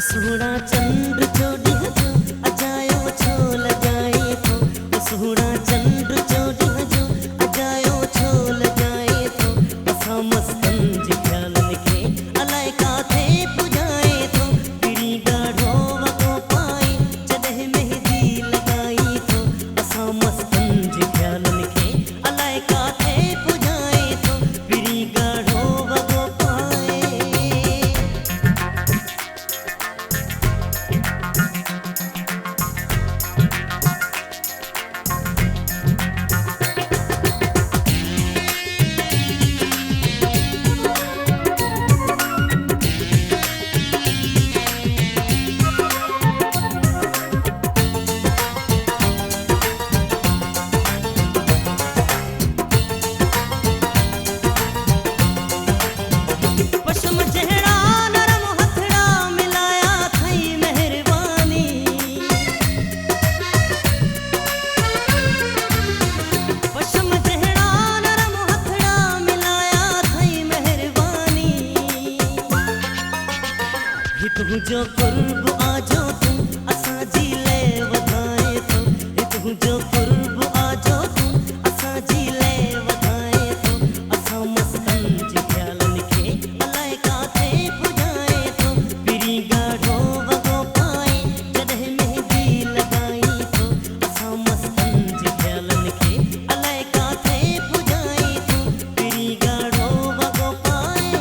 सोहणा चंद्र चोडी हजो अजायो छो लगाए थो। सोहणा चंद्र चोडी हजो अजायो छो लगाए थो। असां मस्तन जे ख्यालन खे अलाए काथे पुॼाए थो। पिड़ी ॻाढ़ो वॻो पाए जॾहिं मेहंदी लॻाई थो। असां मस्तन जे ख्यालन खे अलाए काथे पुॼाए थो। पिड़ी ॻाढ़ो वॻो पाए। पशम जहिड़ा नरम हथड़ा मिलाया थई मेहरबानी। पशम जहिड़ा नरम हथड़ा मिलाया थई मेहरबानी। हितूं जो कुर्ब आजो तूं असांजी ले वधाए थो। हितूं जो कुर्ब आजो तूं असांजी ले वधाए थो। असां मस्तन जे ख्यालन खे अलाए काथे पुॼाए थो। पिड़ी ॻाढ़ो वॻो पाए जॾहिं मेहंदी लॻाई थो। असां मस्तन जे ख्यालन खे अलाए काथे पुॼाए थो। पिड़ी ॻाढ़ो वॻो पाए।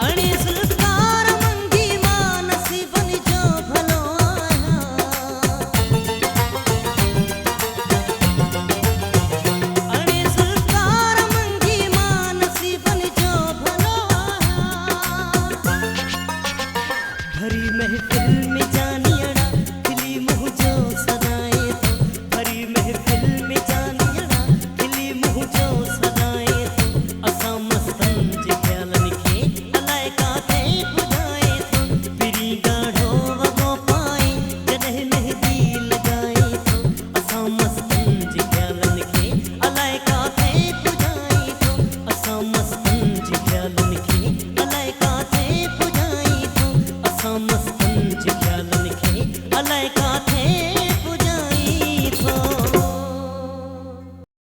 अणी सुल्कार मंगी मां नसीबन जो भलो आहियां। अणी सुल्कार मंगी मां नसीबन जो भलो आहियां। भरी महफिल में जानियड़ा खिली मुंह जो सदाए थो। भरी महफिल में जानियड़ा खिली मुंह जो सदाए थो। असां मस्तन जे ख्यालन खे अलाए काथे पुॼाए थो। पिड़ी ॻाढ़ो वॻो पाए जॾहिं मेहंदी लॻाए थो। असां मस्तन जे ख्यालन खे अलाए काथे पुॼाए थो। असां मस्तन जे ख्यालन खे